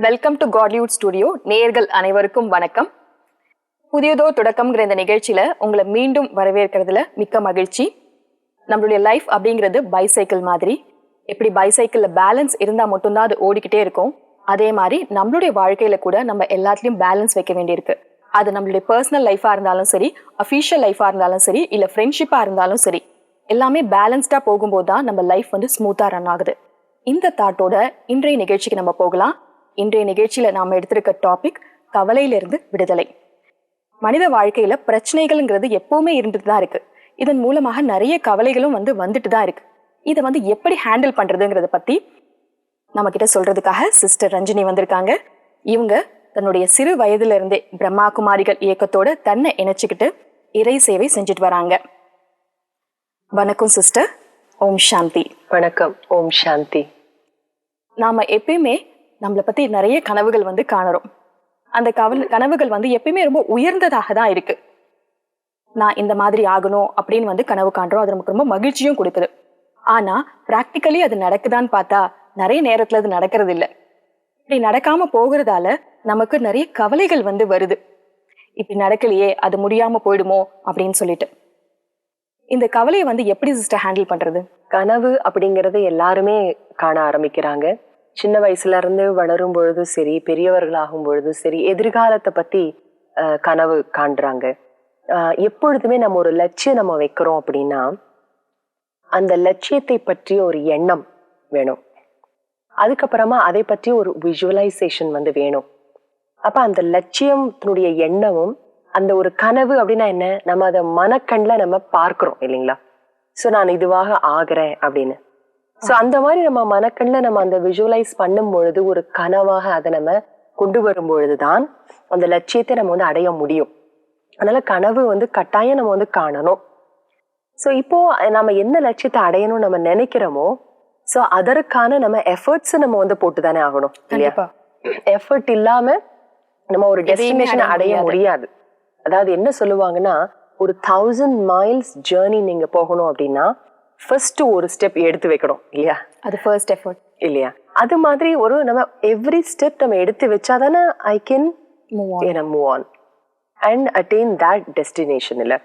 Welcome to காட்லிவுட் studio. நேயர்கள் அனைவருக்கும் வணக்கம். புதியதோ தொடக்கம்ங்கிற இந்த நிகழ்ச்சியில உங்களை மீண்டும் வரவேற்கிறதுல மிக்க மகிழ்ச்சி. நம்மளுடைய லைஃப் அப்படிங்கிறது பைசைக்கிள் மாதிரி. எப்படி பைசைக்கிள்ல பேலன்ஸ் இருந்தா மட்டும்தான் அது ஓடிக்கிட்டே இருக்கும், அதே மாதிரி நம்மளுடைய வாழ்க்கையில கூட நம்ம எல்லாத்துலயும் பேலன்ஸ் வைக்க வேண்டியிருக்கு. அது நம்மளுடைய பர்சனல் லைஃபா இருந்தாலும் சரி, அஃபீஷியல் லைஃபா இருந்தாலும் சரி, இல்ல ஃப்ரெண்ட்ஷிப்பா இருந்தாலும் சரி, எல்லாமே பேலன்ஸ்டா போகும்போது தான் நம்ம லைஃப் ஸ்மூத்தா ரன் ஆகுது. இந்த தாட்டோட இன்றைய நிகழ்ச்சிக்கு நம்ம போகலாம். இன்றைய நிகழ்ச்சியில நாம எடுத்திருக்க டாபிக் கவலையிலிருந்து விடுதலை. மனித வாழ்க்கையில பிரச்சனைகள்ங்கிறது எப்பவுமே இருந்துட்டு தான் இருக்கு. இதன் மூலமாக நிறைய கவலைகளும் வந்துட்டு தான் இருக்கு. இதை எப்படி ஹேண்டில் பண்றதுங்கிறத பத்தி நம்ம கிட்ட சொல்றதுக்காக சிஸ்டர் ரஞ்சினி வந்திருக்காங்க. இவங்க தன்னுடைய சிறு வயதுல இருந்தே பிரம்மா குமாரிகள் இயக்கத்தோட தன்னை இணைச்சுக்கிட்டு இறை சேவை செஞ்சுட்டு வராங்க. வணக்கம் சிஸ்டர். ஓம் சாந்தி. வணக்கம். ஓம் சாந்தி. நாம எப்பயுமே நம்மளை பத்தி நிறைய கனவுகள் காணுறோம். அந்த கனவுகள் எப்பயுமே ரொம்ப உயர்ந்ததாக தான் இருக்கு. நான் இந்த மாதிரி ஆகணும் அப்படின்னு கனவு காண்றோம். அது நமக்கு ரொம்ப மகிழ்ச்சியும் கொடுக்குது. ஆனா பிராக்டிக்கலி அது நடக்குதான்னு பார்த்தா நிறைய நேரத்துல அது நடக்கிறது இல்லை. இப்படி நடக்காம போகிறதால நமக்கு நிறைய கவலைகள் வருது. இப்படி நடக்கலையே, அது முடியாம போயிடுமோ அப்படின்னு சொல்லிட்டு. இந்த கவலையை எப்படி சிஸ்டர் ஹேண்டில் பண்றது? கனவு அப்படிங்கறது எல்லாருமே காண ஆரம்பிக்கிறாங்க. சின்ன வயசுல இருந்து வளரும் பொழுது சரி, பெரியவர்களாகும் பொழுது சரி, எதிர்காலத்தை பத்தி கனவு காண்றாங்க. எப்பொழுதுமே நம்ம ஒரு லட்சியம் நம்ம வைக்கிறோம் அப்படின்னா அந்த லட்சியத்தை பற்றி ஒரு எண்ணம் வேணும். அதுக்கப்புறமா அதை பற்றி ஒரு விஷுவலைசேஷன் வேணும். அப்ப அந்த லட்சியத்தினுடைய எண்ணமும் அந்த ஒரு கனவு அப்படின்னா என்ன, நம்ம அதை மனக்கண்ல நம்ம பார்க்கிறோம் இல்லைங்களா? சோ நான் இதுவாக ஆகிறேன் அப்படின்னு. சோ அந்த மாதிரி நம்ம மனக்கண்ல நம்ம அந்த விஷுவலைஸ் பண்ணும் பொழுது ஒரு கனவாக அதை நம்ம கொண்டு வரும் பொழுதுதான் அந்த லட்சியத்தை நம்ம அடைய முடியும். அதனால கனவு கட்டாயம் நம்ம காணணும். சோ இப்போ நம்ம என்ன லட்சியத்தை அடையணும் நம்ம நினைக்கிறோமோ, சோ அதற்கான நம்ம எஃபர்ட்ஸ் நம்ம போட்டுதானே ஆகணும் இல்லையா? எஃபர்ட் இல்லாம நம்ம ஒரு டெஸ்டினேஷன் அடைய முடியாது. அதாவது என்ன சொல்லுவாங்கன்னா, ஒரு 1000 miles ஜேர்னி நீங்க போகணும் அப்படின்னா ஃபர்ஸ்ட் ஒரு ஸ்டெப் எடுத்து வைக்கணும் இல்லையா? அது ஃபர்ஸ்ட் எஃபர்ட் இல்லையா? அது மாதிரி ஒரு நம்ம எவ்ரி ஸ்டெப் நம்ம எடுத்து வச்சாதானே I can move on and attain that destination இல்ல.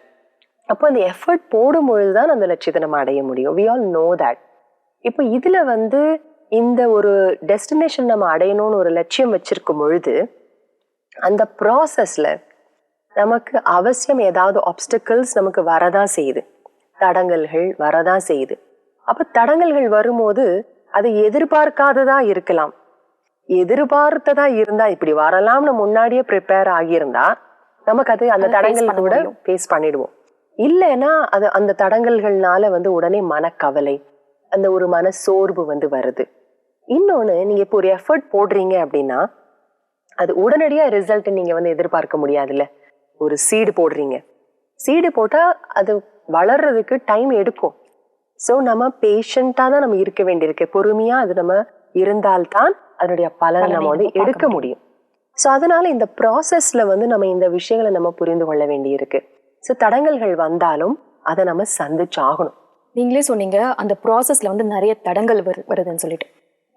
அப்போ அந்த எஃபர்ட் போடும் பொழுதுதான் அந்த லட்சியத்தை நம்ம அடைய முடியும். we all know that. இப்போ இதுல இந்த ஒரு டெஸ்டினேஷன் நம்ம அடையணும்னு ஒரு லட்சியம் வச்சிருக்கும் பொழுது அந்த ப்ராசஸ்ல நமக்கு அவசியம் ஏதாவது ஆப்ஸ்டக்கிள்ஸ் நமக்கு வரதான் செய்யுது, தடங்கல்கள் வரதான் செய்யுது. அப்ப தடங்கல்கள் வரும்போது அது எதிர்பார்க்காததா இருக்கலாம். எதிர்பார்த்ததா இருந்தா இப்படி வரலாம்னு முன்னாடியே ப்ரிப்பேர் ஆகியிருந்தா நமக்கு அது அந்த தடங்கல்களோட ஃபேஸ் பண்ணிடுவோம். இல்லைன்னா அது அந்த தடங்கல்கள்னால உடனே மனக்கவலை, அந்த ஒரு மன சோர்வு வருது. இன்னொன்னு, நீங்க இப்போ ஒரு எஃபர்ட் போடுறீங்க அப்படின்னா அது உடனடியா ரிசல்ட் நீங்க எதிர்பார்க்க முடியாதுல்ல. ஒரு சீடு போடுறீங்க, சீடு போட்டா அது வளர்றதுக்கு டைம் எடுக்கும். ஸோ நம்ம பேஷண்டா தான் நம்ம இருக்க வேண்டியிருக்கு. பொறுமையா அது நம்ம இருந்தால்தான் அதனுடைய பலனை நம்ம எடுக்க முடியும். ஸோ அதனால இந்த ப்ராசஸ்ல நம்ம இந்த விஷயங்களை நம்ம புரிந்து கொள்ள வேண்டியிருக்கு. ஸோ தடங்கல்கள் வந்தாலும் அதை நம்ம சந்திச்சாகணும். நீங்களே சொன்னீங்க அந்த ப்ராசஸ்ல நிறைய தடங்கள் வருதுன்னு சொல்லிட்டு.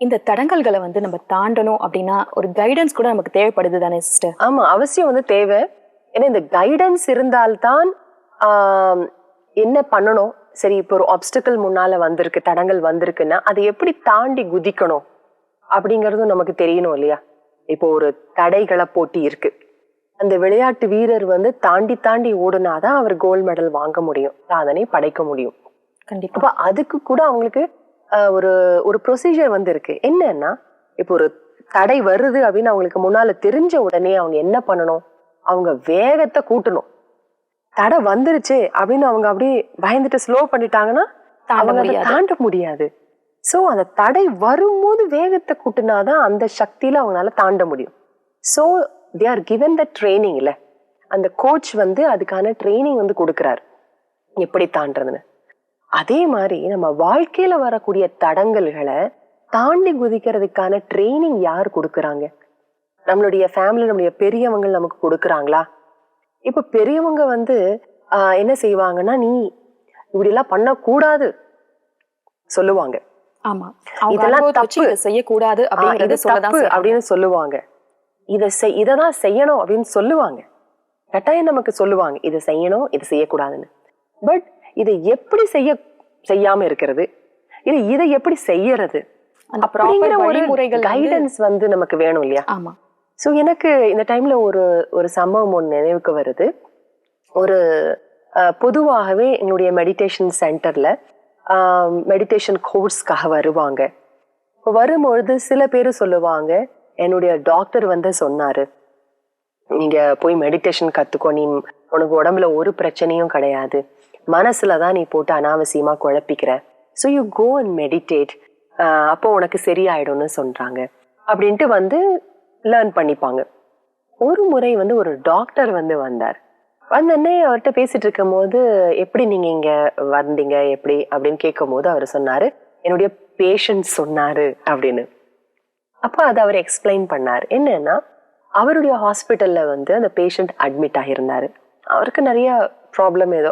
இந்த தடங்கல்களை நம்ம தாண்டணும் அப்படின்னா ஒரு கைடன்ஸ் கூட நமக்கு தேவைப்படுது தானே சிஸ்டர்? ஆமா, அவசியம் தேவை. ஏன்னா இந்த கைடன்ஸ் இருந்தால்தான் என்ன பண்ணணும். சரி, இப்போ ஒரு ஆப்ஸ்டிக்கல் முன்னால வந்திருக்கு, தடங்கள் வந்திருக்குன்னா அதை எப்படி தாண்டி குதிக்கணும் அப்படிங்கறதும் நமக்கு தெரியணும் இல்லையா? இப்போ ஒரு தடைகளை போட்டி இருக்கு, அந்த விளையாட்டு வீரர் தாண்டி தாண்டி ஓடுனாதான் அவர் கோல்டு மெடல் வாங்க முடியும், சாதனை படைக்க முடியும். கண்டிப்பா. அப்ப அதுக்கு கூட அவங்களுக்கு ஒரு ஒரு ப்ரொசீஜர் இருக்கு. என்னன்னா, இப்போ ஒரு தடை வருது அப்படின்னு அவங்களுக்கு முன்னால தெரிஞ்ச உடனே அவங்க என்ன பண்ணணும், அவங்க வேகத்தை கூட்டணும். தடை வந்துருச்சு அப்படின்னு அவங்க அப்படியே பயந்துட்டு ஸ்லோ பண்ணிட்டாங்கன்னா தாண்ட முடியாது. சோ அந்த தடை வரும்போது வேகத்தை கூட்டினாதான் அந்த சக்தியில அவங்களால தாண்ட முடியும். So they are given the training இல்ல, அந்த கோச் அதுக்கான ட்ரைனிங் கொடுக்கறாரு எப்படி தாண்டதுன்னு. அதே மாதிரி நம்ம வாழ்க்கையில வரக்கூடிய தடங்கல்களை தாண்டி குதிக்கிறதுக்கான ட்ரைனிங் யார் கொடுக்கறாங்க? நம்மளுடைய ஃபேமிலி, நம்மளுடைய பெரியவங்க நமக்கு கொடுக்கறாங்களா? இப்ப பெரியவங்க என்ன செய்வாங்கன்னா, நீ இப்படி எல்லாம் பண்ணக்கூடாது சொல்லுவாங்க. ஆமா, அவங்க இதெல்லாம் அனுபவத்தை வச்சு தப்பு. இதை செய்யக்கூடாது இது அப்படிங்கறது சொல்லதான் தப்பு செய்றாங்க. அப்படின்னு சொல்லுவாங்க. இததான் செய்யணும் அப்படின்னு சொல்லுவாங்க. கட்டாயம் நமக்கு சொல்லுவாங்க இதை செய்யணும், இது செய்யக்கூடாதுன்னு. பட் இதை எப்படி செய்யாம இருக்கிறது, இதை எப்படி செய்யறது அந்த அப்படிங்கிற ப்ராப்பர் ஒரு வழிமுறைகள் கைடன்ஸ் வந்து நமக்கு வேணும் இல்லையா? ஆமா. சோ எனக்கு இந்த டைம்ல ஒரு சம்பவம் ஒண்ணு நினைவுக்கு வருது. ஒரு பொதுவாகவே எங்களுடைய மெடிடேஷன் சென்டர்ல மெடிடேஷன் கோர்ஸ்க்காக வருவாங்க. வரும்பொழுது சில பேர் சொல்லுவாங்க, என்னுடைய டாக்டர் வந்து சொன்னாரு, நீங்க போய் மெடிடேஷன் கத்துக்கோ, நீ உனக்கு உடம்புல ஒரு பிரச்சனையும் கிடையாது, மனசுலதான் நீ போட்டு அனாவசியமா குழப்பிக்கிற, so you go and meditate, அப்போ உனக்கு சரியாயிடும்னு சொல்றாங்க அப்படின்ட்டு வந்து லேர்ன் பண்ணிப்பாங்க. ஒரு முறை வந்து ஒரு டாக்டர் வந்து வந்தார். வந்தோடனே அவர்கிட்ட பேசிட்டு இருக்கும் போது, எப்படி நீங்க இங்க வந்தீங்க எப்படி அப்படின்னு கேட்கும் போது அவர் சொன்னாரு, என்னுடைய பேஷண்ட் சொன்னாரு அப்படின்னு. அப்ப அதை அவர் எக்ஸ்பிளைன் பண்ணார். என்னன்னா, அவருடைய ஹாஸ்பிட்டல்ல வந்து அந்த பேஷண்ட் அட்மிட் ஆகியிருந்தாரு. அவருக்கு நிறைய ப்ராப்ளம், ஏதோ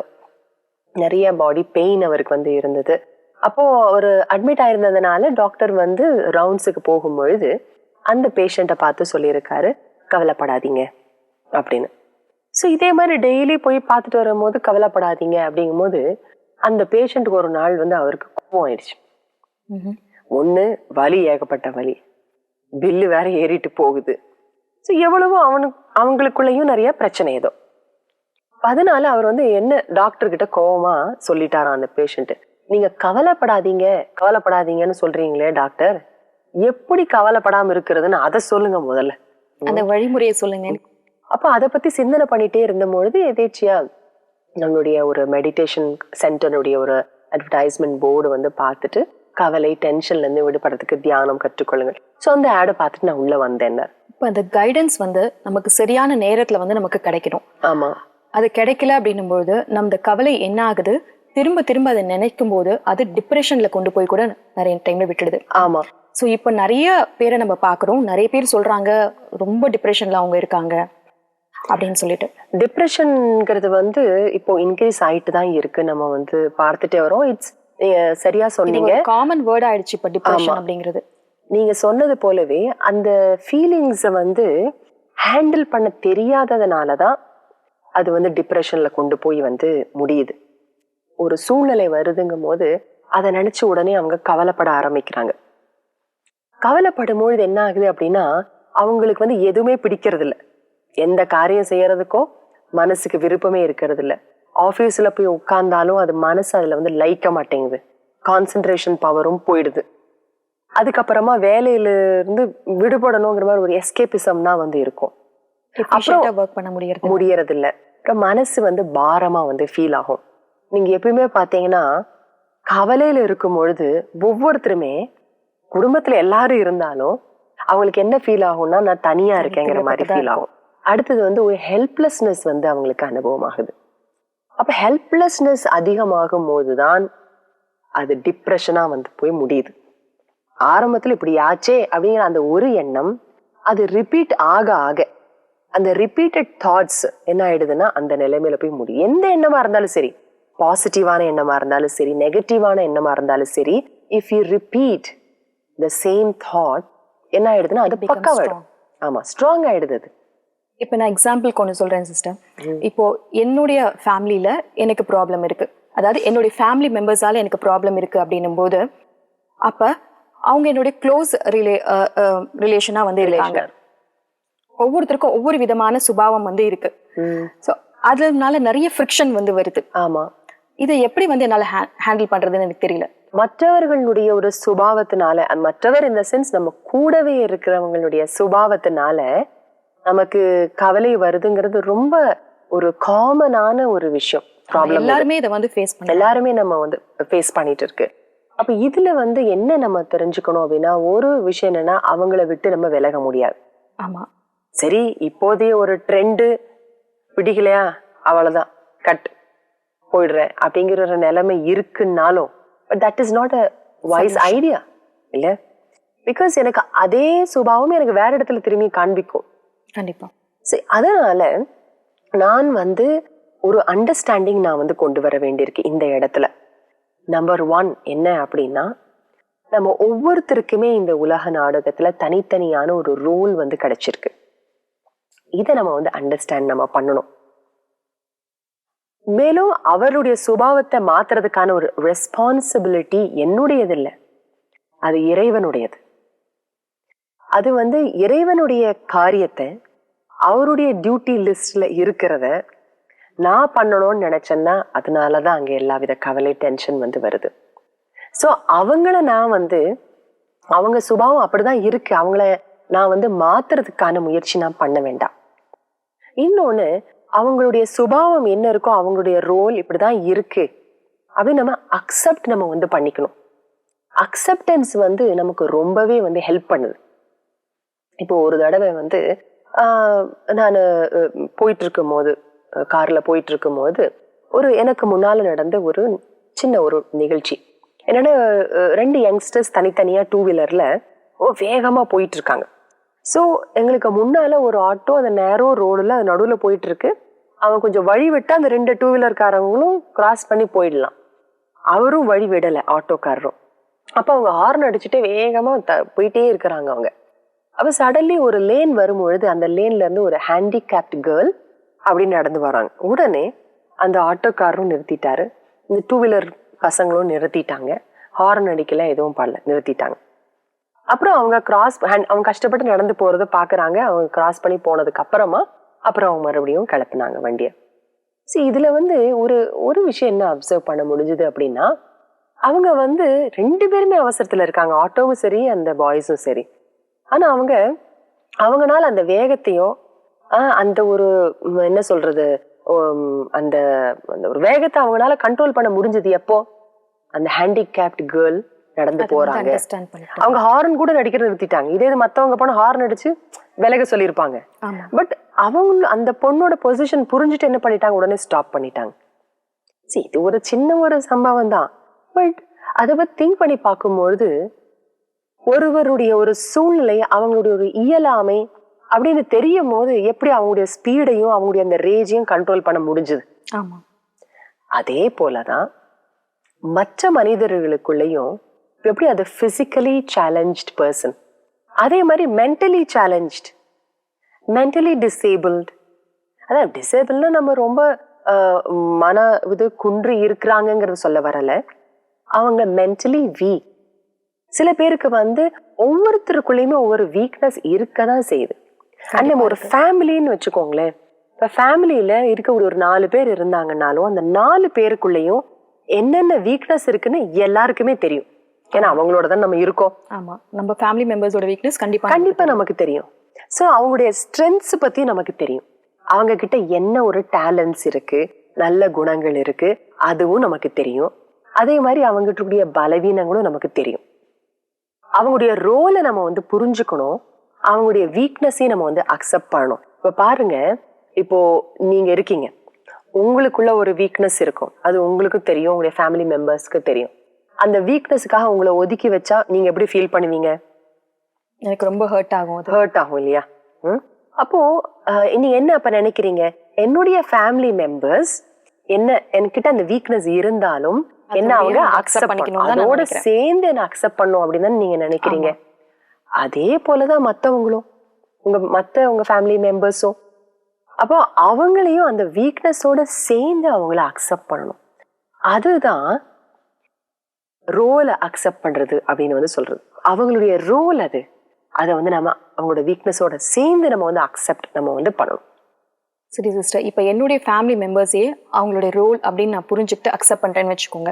நிறைய பாடி பெயின் அவருக்கு வந்து இருந்தது. அப்போ அவர் அட்மிட் ஆயிருந்ததுனால டாக்டர் வந்து ரவுண்ட்ஸுக்கு போகும்பொழுது அந்த பேஷண்ட்டை பார்த்து சொல்லியிருக்காரு, கவலைப்படாதீங்க அப்படின்னு. ஸோ இதே மாதிரி டெய்லி போய் பார்த்துட்டு வரும்போது கவலைப்படாதீங்க அப்படிங்கும் போது அந்த பேஷண்ட்டுக்கு ஒரு நாள் வந்து அவருக்கு கோவம் ஆயிடுச்சு. ஒண்ணு, வலி, ஏகப்பட்ட வலி, பில்லு வேற ஏறிட்டு போகுது. ஸோ எவ்வளவோ அவங்களுக்குள்ளேயும் நிறைய பிரச்சனை ஏதோ. அதனால அவர் வந்து என்ன டாக்டர் கிட்ட கோவமா சொல்லிட்டாராம் அந்த பேஷண்ட், நீங்க கவலைப்படாதீங்கன்னு சொல்றீங்களே டாக்டர், எப்படி கவலைப்படாம இருக்கிறதுன்னு அதை சொல்லுங்க முதல்ல, அந்த வழிமுறையை சொல்லுங்க. அப்ப அதை பத்தி சிந்தனை பண்ணிட்டே இருந்த பொழுது எதேச்சியா நம்மளுடைய ஒரு மெடிடேஷன் சென்டருடைய ஒரு அட்வர்டைஸ்மெண்ட் போர்டு வந்து பார்த்துட்டு, கவலை டென்ஷன்ல இருந்து விடுபடுறதுக்கு தியானம் கற்றுக்கொள்ளுங்கள். ஸோ அந்த ஆடை பார்த்துட்டு நான் உள்ள வந்தேன். இப்போ அந்த கைடன்ஸ் வந்து நமக்கு சரியான நேரத்துல வந்து நமக்கு கிடைக்கணும். ஆமா, அது கிடைக்கல அப்படின்னும் போது நம்ம கவலை என்ன ஆகுது, திரும்ப திரும்ப அதை நினைக்கும் போது அது டிப்ரெஷன்ல கொண்டு போய் கூட நிறைய டைம்ல விட்டுடுது. ஆமா. ஸோ இப்போ நிறைய பேரை நம்ம பாக்குறோம், நிறைய பேர் சொல்றாங்க ரொம்ப டிப்ரெஷன்ல அவங்க இருக்காங்க அப்படின்னு சொல்லிட்டு. டிப்ரெஷன்ங்கிறது வந்து இப்போ இன்க்ரீஸ் ஆயிட்டு தான் இருக்கு, நம்ம வந்து பார்த்துட்டே வரோம். இட்ஸ் சரியா சொன்னீங்க, காமன் வேர்ட் ஆயிடுச்சு இப்போ டிப்ரெஷன் அப்படிங்கிறது. நீங்க சொன்னது போலவே அந்த ஃபீலிங்ஸை வந்து ஹேண்டில் பண்ண தெரியாததுனாலதான் அது வந்து டிப்ரெஷன்ல கொண்டு போய் வந்து முடியுது. ஒரு சூழ்நிலை வருதுங்கும் போது அதை நினைச்சு உடனே அவங்க கவலைப்பட ஆரம்பிக்கிறாங்க. கவலைப்படும் பொழுது என்ன ஆகுது அப்படின்னா, அவங்களுக்கு வந்து எதுவுமே பிடிக்கிறது இல்லை, எந்த காரியம் செய்யறதுக்கோ மனசுக்கு விருப்பமே இருக்கிறது இல்லை. ஆபீஸ்ல போய் உட்கார்ந்தாலும் அது மனசு அதுல வந்து லயிக்க மாட்டேங்குது, கான்சென்ட்ரேஷன் பவரும் போயிடுது. அதுக்கப்புறமா வேலையில இருந்து விடுபடணுங்கிற மாதிரி ஒரு எஸ்கேபிசம் தான் வந்து இருக்கும். ஒர்க் பண்ண முடியறது இல்ல. மனசு வந்து பாரமா வந்து ஃபீல் ஆகும். நீங்க எப்பயுமே பாத்தீங்கன்னா, கவலையில இருக்கும் பொழுது ஒவ்வொருத்தருமே, குடும்பத்துல எல்லாரும் இருந்தாலும் அவங்களுக்கு என்ன ஃபீல் ஆகும்னா, நான் தனியா இருக்கேங்கிற மாதிரி ஃபீல் ஆகும். அடுத்தது வந்து ஒரு ஹெல்ப்லெஸ்னஸ் வந்து அவங்களுக்கு அனுபவம் ஆகுது. அப்ப ஹெல்ப்லெஸ்னஸ் அதிகமாகும் போதுதான் அது டிப்ரெஷனா வந்து போய் முடியுது. ஆரம்பத்துல இப்படி ஆச்சே அப்படிங்கிற அந்த ஒரு எண்ணம் அது ரிப்பீட் ஆக ஆக அந்த ரிப்பீட்டட் தாட்ஸ் என்ன ஆயிடுதுன்னா அந்த நிலைமையில போய் முடியும். எந்த எண்ணமா இருந்தாலும் சரி, பாசிட்டிவான எண்ணமா இருந்தாலும் சரி, நெகட்டிவான எண்ணமா இருந்தாலும் சரி, if you repeat the same thought என்ன ஆயிடுதுன்னா அது பக்காவாயிடும். ஆமா, ஸ்ட்ராங் ஆயிடுது அது. இப்போ நான் எக்ஸாம்பிளுக்கு ஒன்று சொல்றேன் சிஸ்டர். இப்போ என்னுடைய ஃபேமிலியில எனக்கு ப்ராப்ளம் இருக்கு, அதாவது என்னுடைய ஃபேமிலி மெம்பர்ஸால எனக்கு ப்ராப்ளம் இருக்கு அப்படின்னும் போது, அப்ப அவங்க என்னுடைய க்ளோஸ் ரிலேஷனா வந்து இருக்காங்க. ஒவ்வொருத்தருக்கும் ஒவ்வொரு விதமான சுபாவம் வந்து இருக்கு. ஸோ அதனால நிறைய ஃப்ரிக்ஷன் வந்து வருது. ஆமா, இதை எப்படி வந்து என்னால ஹேண்டில் பண்றதுன்னு எனக்கு தெரியல. மற்றவர்களுடைய ஒரு சுபாவத்தினால, மற்றவர் இந்த சென்ஸ் நம்ம கூடவே இருக்கிறவங்களுடைய சுபாவத்தினால நமக்கு கவலை வருதுங்கிறது ரொம்ப ஒரு காமனான ஒரு விஷயம். ப்ராப்ளம் எல்லாருமே இதை வந்து எல்லாருமே நம்ம வந்து ஃபேஸ் பண்ணிட்டு இருக்கு. அப்ப இதுல வந்து என்ன நம்ம தெரிஞ்சுக்கணும் அப்படின்னா, ஒரு விஷயம் என்னன்னா, அவங்கள விட்டு நம்ம விலக முடியாது. ஆமா, சரி இப்போதைய ஒரு ட்ரெண்டு பிடிக்கலையா, அவ்வளவுதான் கட் போயிடுறேன் அப்படிங்கிற ஒரு நிலைமை இருக்குன்னாலும், but that is not a wise idea இல்ல. பிகாஸ் எனக்கு அதே சுபாவம் எனக்கு வேற இடத்துல திரும்பி காண்பிக்கும். கண்டிப்பா. சரி, அதனால நான் வந்து ஒரு அண்டர்ஸ்டாண்டிங் நான் வந்து கொண்டு வர வேண்டியிருக்கு இந்த இடத்துல. நம்பர் 1 என்ன அப்படின்னா, நம்ம ஒவ்வொருத்தருக்குமே இந்த உலக நாடகத்துல தனித்தனியான ஒரு ரோல் வந்து கிடைச்சிருக்கு. இதை நம்ம வந்து அண்டர்ஸ்டாண்ட் நம்ம பண்ணணும். மேலும் அவருடைய சுபாவத்தை மாத்துறதுக்கான ஒரு ரெஸ்பான்சிபிலிட்டி என்னுடையது இல்லை, அது இறைவனுடையது. அது வந்து இறைவனுடைய காரியத்தை அவருடைய டியூட்டி லிஸ்ட்ல இருக்கிறத நான் பண்ணணும்னு நினைச்சேன்னா அதனாலதான் அங்க எல்லா வித கவலை டென்ஷன் வந்து வருது. ஸோ அவங்கள நான் வந்து அவங்க சுபாவம் அப்படிதான் இருக்கு, அவங்கள நான் வந்து மாத்துறதுக்கான முயற்சி நான் பண்ண வேண்டாம். இன்னொன்னு, அவங்களுடைய சுபாவம் என்ன இருக்கோ அவங்களுடைய ரோல் இப்படிதான் இருக்கு அப்படின்னு நம்ம அக்செப்ட் நம்ம வந்து பண்ணிக்கணும். அக்செப்டன்ஸ் வந்து நமக்கு ரொம்பவே வந்து ஹெல்ப் பண்ணுது. இப்போ ஒரு தடவை வந்து நான் போயிட்டு இருக்கும் போது, கார்ல போயிட்டு இருக்கும் போது எனக்கு முன்னால நடந்த ஒரு சின்ன ஒரு நிகழ்ச்சி என்னன்னா, 2 யங்ஸ்டர்ஸ் தனித்தனியா 2 வீலர்ல வேகமா போயிட்டு இருக்காங்க. ஸோ எங்களுக்கு முன்னால ஒரு ஆட்டோ அந்த நேரோ ரோடுல அது நடுவில் போயிட்டு இருக்கு. அவன் கொஞ்சம் வழி விட்டு அந்த 2 2 வீலர்காரங்களும் கிராஸ் பண்ணி போயிடலாம். அவரும் வழி விடலை, ஆட்டோக்காரரும். அப்போ அவங்க ஹார்ன் அடிச்சுட்டு வேகமா போயிட்டே இருக்கிறாங்க அவங்க. அப்ப சடன்லி ஒரு லேன் வரும்பொழுது அந்த லேன்ல இருந்து ஒரு ஹேண்டிகேப்ட் கேர்ள் அப்படின்னு நடந்து வராங்க. உடனே அந்த ஆட்டோக்காரரும் நிறுத்திட்டாரு, இந்த 2 வீலர் பசங்களும் நிறுத்திட்டாங்க. ஹார்ன் அடிக்கல, எதுவும் பண்ணல, நிறுத்திட்டாங்க. அப்புறம் அவங்க அவங்க கஷ்டப்பட்டு நடந்து போறத பாக்குறாங்க. அவங்க கிராஸ் பண்ணி போனதுக்கு அப்புறமா அப்புறம் அவங்க மறுபடியும் கிளப்புனாங்க வண்டியை. சரி, இதுல வந்து ஒரு விஷயம் என்ன அப்சர்வ் பண்ண முடிஞ்சது அப்படின்னா, அவங்க வந்து 2 பேருமே அவசரத்துல இருக்காங்க, ஆட்டோவும் சரி அந்த பாய்ஸும் சரி. ஆனா அவங்கனால அந்த வேகத்தையும் அந்த ஒரு என்ன சொல்றது அந்த ஒரு வேகத்தை அவங்களால கண்ட்ரோல் பண்ண முடிஞ்சது எப்போ, அந்த ஹேண்டிகேப்ட் கேர்ள் நடந்து போறாங்க. அவங்க ஹார்ன் கூட நடிக்கிறது நிறுத்திட்டாங்க. இதே மத்தவங்க போன ஹார்ன் அடிச்சு விலக சொல்லியிருப்பாங்க. பட் அவங்க அந்த பொண்ணோட பொசிஷன் புரிஞ்சுட்டு என்ன பண்ணிட்டாங்க, உடனே ஸ்டாப் பண்ணிட்டாங்க. சரி, இது ஒரு சின்ன ஒரு சம்பவம் தான். பட் அதை பத்தி திங்க் பண்ணி பார்க்கும்பொழுது ஒருவருடைய ஒரு சூழ்நிலை, அவங்களுடைய ஒரு இயலாமை அப்படின்னு தெரியும் போது எப்படி அவங்களுடைய ஸ்பீடையும் அவங்களுடைய அந்த ரேஜையும் கண்ட்ரோல் பண்ண முடிஞ்சது. அதே போலதான் மற்ற மனிதர்களுக்குள்ளேயும் எப்படி அது பிசிக்கலி சேலஞ்ச்ட் பர்சன், அதே மாதிரி மென்டலி சேலஞ்ச்ட், மென்டலி டிசேபிள்ட். அதான் டிசேபிள்னா நம்ம ரொம்ப மன இது குன்றி இருக்கிறாங்கிறது சொல்ல வரல, அவங்க மென்டலி வீக். சில பேருக்கு வந்து ஒவ்வொருத்தருக்குள்ளயுமே ஒவ்வொரு வீக்னஸ் இருக்கதான் செய்யுது. அண்ட் நம்ம ஒரு ஃபேமிலின்னு வச்சுக்கோங்களேன், இப்ப ஃபேமிலியில இருக்கக்கூடிய ஒரு 4 பேர் இருந்தாங்கன்னாலும் அந்த 4 பேருக்குள்ளயும் என்னென்ன வீக்னஸ் இருக்குன்னு எல்லாருக்குமே தெரியும். ஏன்னா அவங்களோட தான் நம்ம இருக்கோம். ஆமா, நம்ம ஃபேமிலி மெம்பர்ஸோட வீக்னஸ் கண்டிப்பா நமக்கு தெரியும். சோ அவங்களுடைய ஸ்ட்ரென்த்ஸ் பத்தி நமக்கு தெரியும். அவங்க கிட்ட என்ன ஒரு டேலண்ட்ஸ் இருக்கு, நல்ல குணங்கள் இருக்கு, அதுவும் நமக்கு தெரியும். அதே மாதிரி அவங்க கிட்ட பலவீனங்களும் நமக்கு தெரியும். அவங்களுடைய ரோலை நம்ம வந்து புரிஞ்சுக்கணும், அவங்களுடைய வீக்னஸையும் நம்ம வந்து அக்செப்ட் பண்ணணும். இப்ப பாருங்க, இப்போ நீங்க இருக்கீங்க, உங்களுக்குள்ள ஒரு வீக்னஸ் இருக்கும், அது உங்களுக்கு தெரியும், உங்களுடைய ஃபேமிலி மெம்பர்ஸ்க்கு தெரியும். அந்த வீக்னஸுக்காக உங்களை ஒதுக்கி வச்சா நீங்க எப்படி ஃபீல் பண்ணுவீங்க? எனக்கு ரொம்ப ஹர்ட் ஆகும் இல்லையா? அப்போ நீங்க என்ன அப்ப நினைக்கிறீங்க, என்னுடைய ஃபேமிலி மெம்பர்ஸ் என்கிட்ட அந்த வீக்னஸ் இருந்தாலும் என்ன அவங்க அக்செப்ட் பண்ணிக்கணும், அதோட சேர்ந்து என்ன அக்செப்ட் பண்ணும் அப்படின்னு நீங்க நினைக்கிறீங்க. அதே போலதான் மத்தவங்களும், உங்க ஃபேமிலி மெம்பர்ஸும். அப்போ அவங்களையும் அந்த வீக்னஸோட சேர்ந்து அவங்கள அக்செப்ட் பண்ணணும். அதுதான் ரோலை அக்செப்ட் பண்றது அப்படின்னு வந்து சொல்றது. அவங்களுடைய ரோல் அது, அதை வந்து நம்ம அவங்களோட வீக்னஸோட சேர்ந்து நம்ம வந்து அக்செப்ட் நம்ம வந்து பண்ணணும். சரி சிஸ்டர், இப்போ என்னுடைய ஃபேமிலி மெம்பர்ஸே அவங்களுடைய ரோல் அப்படின்னு நான் புரிஞ்சுக்கிட்டு அக்செப்ட் பண்ணுறேன்னு வச்சுக்கோங்க.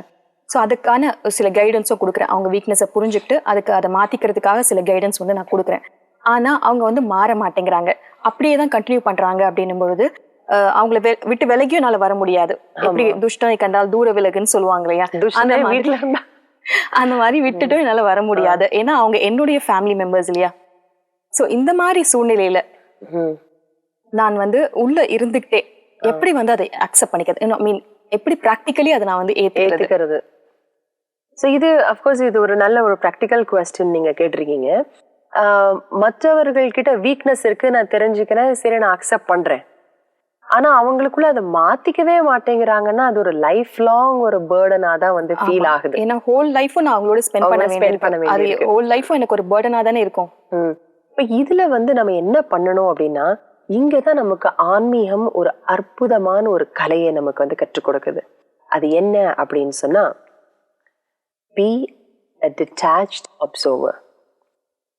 ஸோ அதுக்கான சில கைடன்ஸும் கொடுக்குறேன். அவங்க வீக்னஸை புரிஞ்சுக்கிட்டு அதை மாற்றிக்கிறதுக்காக சில கைடன்ஸ் வந்து நான் கொடுக்குறேன். ஆனால் அவங்க வந்து மாற மாட்டேங்கிறாங்க, அப்படியே தான் கண்டினியூ பண்ணுறாங்க. அப்படின்னும் பொழுது அவங்கள விட்டு விலகியும் என்னால் வர முடியாது. எப்படி துஷ்டனை கண்டால் தூர விலகுன்னு சொல்லுவாங்க இல்லையா, அந்த மாதிரி விட்டுட்டும் என்னால் வர முடியாது. ஏன்னா அவங்க என்னுடைய ஃபேமிலி மெம்பர்ஸ் இல்லையா. ஸோ இந்த மாதிரி சூழ்நிலையில நான் வந்து உள்ள இருந்துகிட்டே எப்படி வந்து அதை அக்செப்ட் பண்ணிக்கிறது, மீன் எப்படி பிராக்டிக்கலி அதை நான் வந்து ஏத்துக்கிறது. ஸோ இது அஃப்கோர்ஸ் இது ஒரு நல்ல ஒரு ப்ராக்டிக்கல் குவெஸ்டின் நீங்க கேட்டிருக்கீங்க. மற்றவர்கள் கிட்ட வீக்னஸ் இருக்கு நான் தெரிஞ்சுக்கிறேன், சரி நான் அக்செப்ட் பண்றேன். ஆனா அவங்களுக்குள்ள அதை மாத்திக்கவே மாட்டேங்கிறாங்கன்னா அது ஒரு லைஃப் லாங் ஒரு பேர்டனா தான் வந்து ஃபீல் ஆகுது. ஏன்னா ஹோல் லைஃபும் நான் அவங்களோட ஸ்பெண்ட் பண்ண வேண்டியது, அது ஹோல் லைஃபும் எனக்கு ஒரு பேர்டனா தானே இருக்கும். இப்ப இதுல வந்து நம்ம என்ன பண்ணணும் அப்படின்னா, இங்கதான் நமக்கு ஆன்மீகம் ஒரு அற்புதமான ஒரு கலையை நமக்கு வந்து கற்றுக் கொடுக்குது. அது என்ன அப்படின்னு சொன்னா, be a detached observer.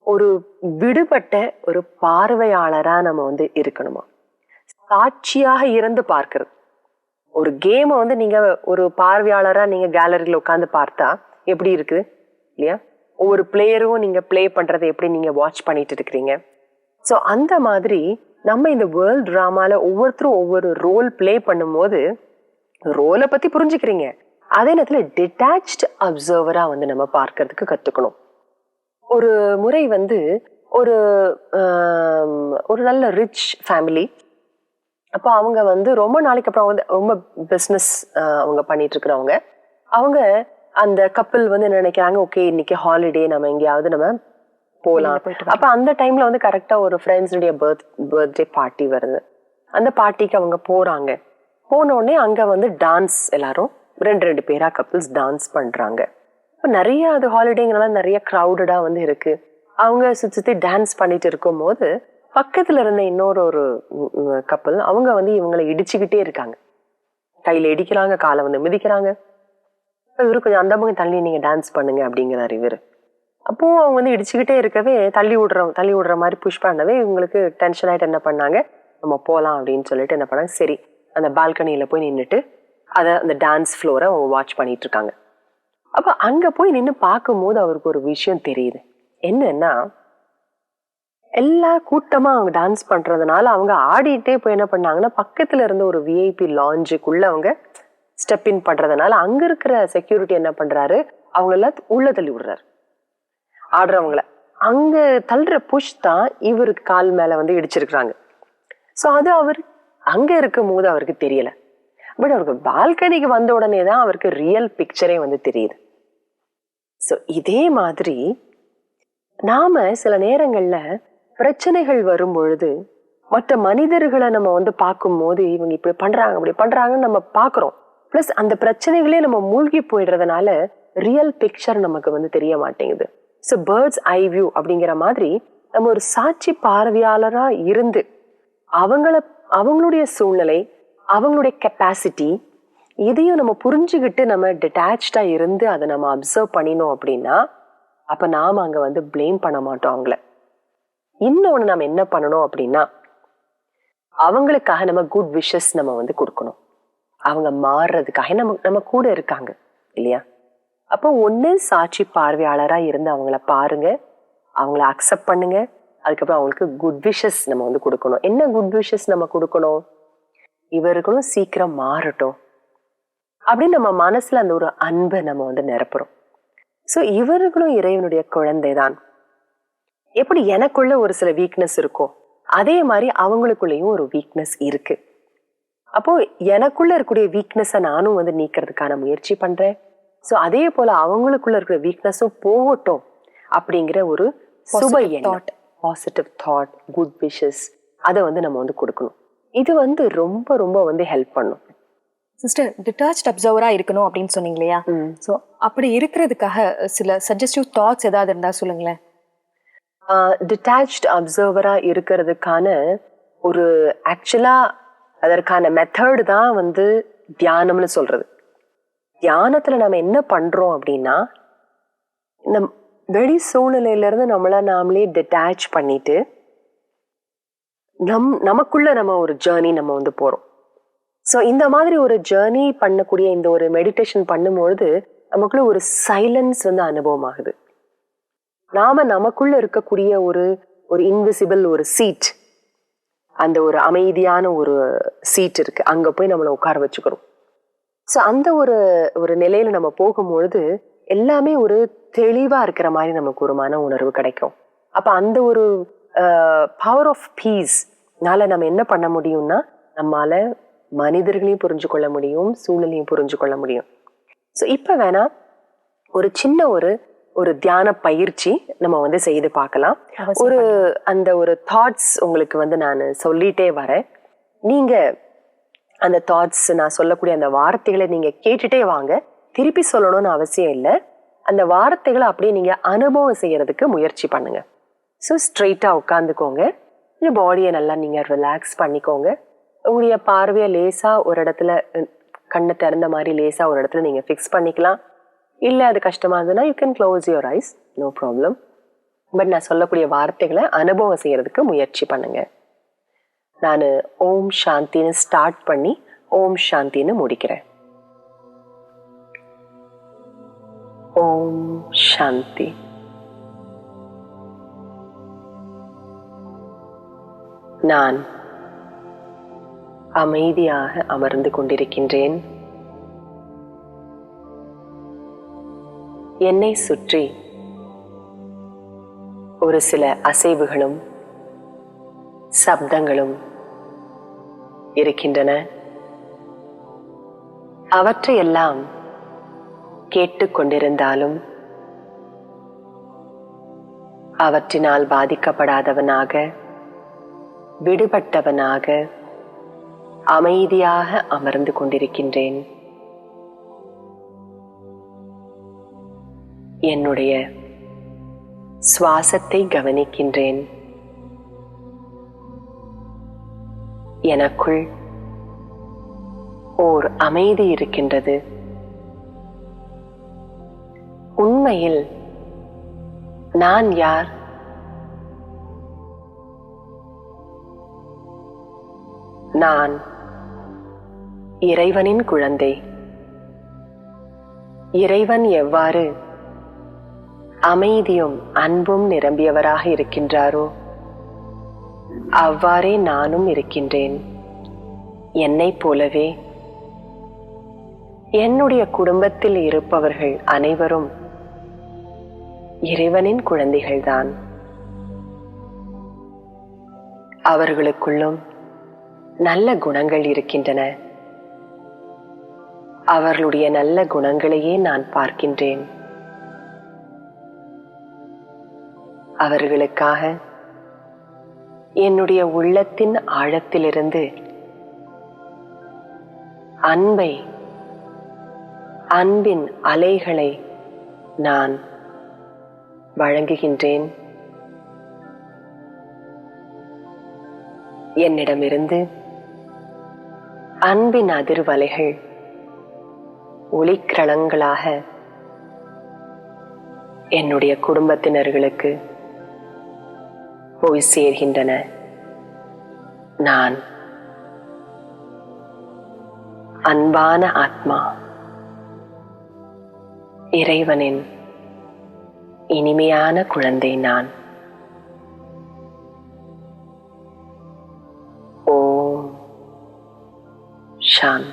ஒரு விடுபட்ட ஒரு பார்வையாளரா நம்ம வந்து இருக்கணுமா, சாட்சியாக இருந்து பார்க்கிறது. ஒரு கேமை வந்து நீங்க ஒரு பார்வையாளரா நீங்க கேலரியில உட்காந்து பார்த்தா எப்படி இருக்குது இல்லையா? ஒவ்வொரு பிளேயரும் நீங்க பிளே பண்றதை எப்படி நீங்க வாட்ச் பண்ணிட்டு இருக்கிறீங்க. ஸோ அந்த மாதிரி நம்ம இந்த வேர்ல்ட் டிராமால ஒவ்வொருத்தரும் ஒவ்வொரு ரோல் பிளே பண்ணும்போது ரோலை பத்தி புரிஞ்சுக்கிறீங்க, அதே நேரத்தில் டிட்டாச்ட் அப்சர்வரா வந்து நம்ம பார்க்கறதுக்கு கத்துக்கணும். ஒரு முறை வந்து ஒரு ஒரு நல்ல ரிச் ஃபேமிலி, அப்போ அவங்க வந்து ரொம்ப நாளைக்கு அப்புறம் வந்து ரொம்ப பிஸ்னஸ் அவங்க பண்ணிட்டு இருக்கிறவங்க, அவங்க அந்த கப்பிள் வந்து என்ன நினைக்கிறாங்க, ஓகே இன்னைக்கு ஹாலிடே நம்ம எங்கேயாவது நம்ம போகலாம். அப்ப அந்த டைம்ல வந்து கரெக்டா ஒரு ஃப்ரெண்ட்ஸுடைய பர்த்டே பார்ட்டி வருது. அந்த பார்ட்டிக்கு அவங்க போறாங்க. போன உடனே அங்க வந்து டான்ஸ், எல்லாரும் ரெண்டு பேரா கப்பிள்ஸ் டான்ஸ் பண்றாங்க. இப்போ நிறைய அது ஹாலிடேங்கிறனால நிறைய க்ரௌடடா வந்து இருக்கு. அவங்க சுத்தி டான்ஸ் பண்ணிட்டு இருக்கும் போது பக்கத்துல இருந்த இன்னொரு ஒரு கப்பல் அவங்க வந்து இவங்களை இடிச்சுக்கிட்டே இருக்காங்க. கையில இடிக்கிறாங்க, காலை வந்து மிதிக்கிறாங்க. இவரு கொஞ்சம் அந்த பக்கம் தள்ளி நீங்க டான்ஸ் பண்ணுங்க அப்படிங்கிறாரு இவரு. அப்போ அவங்க வந்து இடிச்சுக்கிட்டே இருக்கவே தள்ளி விடுற மாதிரி புஷ் பண்ணவே இவங்களுக்கு டென்ஷன் ஆயிட்டு என்ன பண்ணாங்க, நம்ம போலாம் அப்படின்னு சொல்லிட்டு என்ன பண்ணாங்க, சரி அந்த பால்கனியில போய் நின்றுட்டு அந்த டான்ஸ் ஃப்ளோரை அவங்க வாட்ச் பண்ணிட்டு இருக்காங்க. அப்ப அங்க போய் நின்று பார்க்கும்போது அவருக்கு ஒரு விஷயம் தெரியுது. என்னன்னா, எல்லா கூட்டமா அவங்க டான்ஸ் பண்றதுனால அவங்க ஆடிட்டே போய் என்ன பண்ணாங்கன்னா, பக்கத்துல இருந்த ஒரு விஐபி லாஞ்சுக்குள்ள அவங்க ஸ்டெப் இன் பண்றதுனால அங்க இருக்கிற செக்யூரிட்டி என்ன பண்றாரு, அவங்கள உள்ள தள்ளி விடுறாரு ஆடுறவங்கள. அங்க தள்ளுற புஷ் தான் இவருக்கு கால் மேல வந்து இடிச்சிருக்கிறாங்க. ஸோ அது அவர் அங்க இருக்கும் போது அவருக்கு தெரியல. பட் அவருக்கு பால்கனிக்கு வந்த உடனே தான் அவருக்கு ரியல் பிக்சரே வந்து தெரியுது. ஸோ இதே மாதிரி நாம சில நேரங்கள்ல பிரச்சனைகள் வரும் பொழுது மற்ற மனிதர்களை நம்ம வந்து பார்க்கும் போது இவங்க இப்படி பண்றாங்க அப்படி பண்றாங்கன்னு நம்ம பாக்குறோம். பிளஸ் அந்த பிரச்சனைகளே நம்ம மூழ்கி போயிடுறதுனால ரியல் பிக்சர் நமக்கு வந்து தெரிய மாட்டேங்குது. ஸோ பேர்ட்ஸ் ஐ வியூ அப்படிங்கிற மாதிரி நம்ம ஒரு சாட்சி பார்வையாளரா இருந்து அவங்களுடைய சூழ்நிலை, அவங்களுடைய கெப்பாசிட்டி இதையும் நம்ம புரிஞ்சுக்கிட்டு நம்ம டிட்டாச்சா இருந்து அதை நம்ம அப்சர்வ் பண்ணினோம் அப்படின்னா அப்ப நாம அங்க வந்து பிளேம் பண்ண மாட்டோம் அவங்கள. இன்னொன்னு நம்ம என்ன பண்ணணும் அப்படின்னா, அவங்களுக்காக நம்ம குட் விஷஸ் நம்ம வந்து கொடுக்கணும். அவங்க மாறுறதுக்காக நம்ம கூட இருக்காங்க இல்லையா? அப்போ ஒண்ணு சாட்சி பார்வையாளரா இருந்து அவங்கள பாருங்க, அவங்கள அக்செப்ட் பண்ணுங்க. அதுக்கப்புறம் அவங்களுக்கு குட் விஷஸ் நம்ம வந்து கொடுக்கணும். என்ன குட் விஷஸ் நம்ம கொடுக்கணும், இவர்களும் சீக்கிரம் மாறட்டும் அப்படின்னு நம்ம மனசுல அந்த ஒரு அன்பை நம்ம வந்து நிரப்புறோம். ஸோ இவர்களும் இறைவனுடைய குழந்தை தான். எப்படி எனக்குள்ள ஒரு சில வீக்னஸ் இருக்கோ அதே மாதிரி அவங்களுக்குள்ளேயும் ஒரு வீக்னஸ் இருக்கு. அப்போ எனக்குள்ள இருக்கக்கூடிய வீக்னஸை நானும் வந்து நீக்கிறதுக்கான முயற்சி பண்றேன். ஸோ அதே போல அவங்களுக்குள்ள இருக்கிற வீக்னஸும் போகட்டும் அப்படிங்கிற ஒரு சுப எண்ணம், பாசிட்டிவ் தாட், குட் விஷஸ் அதை வந்து நம்ம வந்து கொடுக்கணும். இது வந்து ரொம்ப ரொம்ப வந்து ஹெல்ப் பண்ணும். சிஸ்டர், டிட்டாச்ட் அப்சர்வரா இருக்கணும் அப்படின்னு சொன்னீங்க இல்லையா? ஸோ அப்படி இருக்கிறதுக்காக சில சஜஸ்டிவ் தாட்ஸ் ஏதாவது இருந்தா சொல்லுங்களேன். டிட்டாச்ட் அப்சர்வரா இருக்கிறதுக்கான ஒரு ஆக்சுவலா அதற்கான மெத்தட் தான் வந்து தியானம்னு சொல்றது. தியானத்துல நம்ம என்ன பண்றோம் அப்படின்னா, இந்த வெளி சூழ்நிலையில இருந்து நம்மள நாமளே டிட்டாச் பண்ணிட்டு நமக்குள்ள நம்ம ஒரு ஜேர்னி நம்ம வந்து போறோம். ஸோ இந்த மாதிரி ஒரு ஜேர்னி பண்ணக்கூடிய இந்த ஒரு மெடிடேஷன் பண்ணும்பொழுது நமக்குள்ள ஒரு சைலன்ஸ் வந்து அனுபவம் ஆகுது. நமக்குள்ள இருக்கக்கூடிய ஒரு இன்விசிபிள் ஒரு சீட், அந்த ஒரு அமைதியான ஒரு சீட் இருக்கு, அங்க போய் நம்மளை உட்கார வச்சுக்கிறோம். ஸோ அந்த ஒரு நிலையில நம்ம போகும்பொழுது எல்லாமே ஒரு தெளிவா இருக்கிற மாதிரி நமக்கு ஒரு மன உணர்வு கிடைக்கும். அப்ப அந்த ஒரு பவர் ஆஃப் பீஸ்னால நம்ம என்ன பண்ண முடியும்னா, நம்மால மனிதர்களையும் புரிஞ்சு கொள்ள முடியும், சூழலையும் புரிஞ்சு கொள்ள முடியும். ஸோ இப்ப வேணா ஒரு சின்ன ஒரு தியான பயிற்சி நம்ம வந்து செய்து பார்க்கலாம். அந்த ஒரு தாட்ஸ் உங்களுக்கு வந்து நான் சொல்லிட்டே வரேன். நீங்க அந்த தாட்ஸ், நான் சொல்லக்கூடிய அந்த வார்த்தைகளை நீங்க கேட்டுட்டே வாங்க. திருப்பி சொல்லணும்னு அவசியம் இல்லை. அந்த வார்த்தைகளை அப்படியே நீங்க அனுபவம் செய்யறதுக்கு முயற்சி பண்ணுங்க. ஸோ ஸ்ட்ரெயிட்டா உட்காந்துக்கோங்க. இந்த பாடியை நல்லா நீங்க ரிலாக்ஸ் பண்ணிக்கோங்க. உங்களுடைய பார்வையை லேசா ஒரு இடத்துல, கண்ணை திறந்த மாதிரி லேசா ஒரு இடத்துல நீங்க ஃபிக்ஸ் பண்ணிக்கலாம். இல்லை அது கஷ்டமா இருந்ததுன்னா you can close your eyes, no problem. But நான் சொல்லக்கூடிய வார்த்தைகளை அனுபவம் செய்யறதுக்கு முயற்சி பண்ணுங்க. நான் ஓம் சாந்தின்னு ஸ்டார்ட் பண்ணி ஓம் சாந்தின்னு முடிக்கிறேன். ஓம் சாந்தி. நான் அமைதியாக அமர்ந்து கொண்டிருக்கின்றேன். என்னை சுற்றி ஒரு சில அசைவுகளும் சப்தங்களும் இருக்கின்றன. அவற்றையெல்லாம் கேட்டுக்கொண்டிருந்தாலும் அவற்றினால் பாதிக்கப்படாதவனாக, விடுபட்டவனாக அமைதியாக அமர்ந்து கொண்டிருக்கின்றேன். என்னுடைய சுவாசத்தை கவனிக்கின்றேன். எனக்குள் ஓர் அமைதி இருக்கின்றது. உண்மையில் நான் யார்? நான் இறைவனின் குழந்தை. இறைவன் எவ்வாறு அமைதியும் அன்பும் நிரம்பியவராக இருக்கின்றாரோ அவ்வாறே நானும் இருக்கின்றேன். என்னைப் போலவே என்னுடைய குடும்பத்தில் இருப்பவர்கள் அனைவரும் இறைவனின் குழந்தைகள்தான். அவர்களுக்குள்ளும் நல்ல குணங்கள் இருக்கின்றன. அவர்களுடைய நல்ல குணங்களையே நான் பார்க்கின்றேன். அவர்களுக்காக என்னுடைய உள்ளத்தின் ஆழத்திலிருந்து அன்பை, அன்பின் அலைகளை நான் வழங்குகின்றேன். என்னிடமிருந்து அன்பின் அதிர்வலைகள் ஒளிக்கிரணங்களாக என்னுடைய குடும்பத்தினர்களுக்கு போய் சேர்கின்றன. நான் அன்பான ஆத்மா, இறைவனின் இனிமையான குழந்தை. நான் Om Shanti.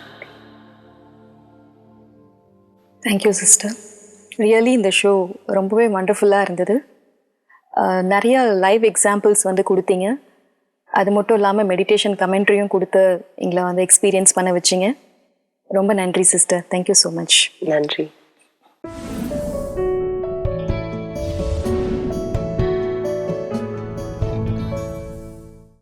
Thank you sister. Really இந்த ஷோ ரொம்பவே வண்டர்ஃபுல்லாக இருந்தது. நிறைய லைவ் எக்ஸாம்பிள்ஸ் வந்து கொடுத்தீங்க. அது மட்டும் இல்லாமல் மெடிடேஷன் கமெண்ட்ரியும் கொடுத்து எங்களை வந்து எக்ஸ்பீரியன்ஸ் பண்ண வச்சிங்க. ரொம்ப நன்றி சிஸ்டர். Thank you so much. நன்றி.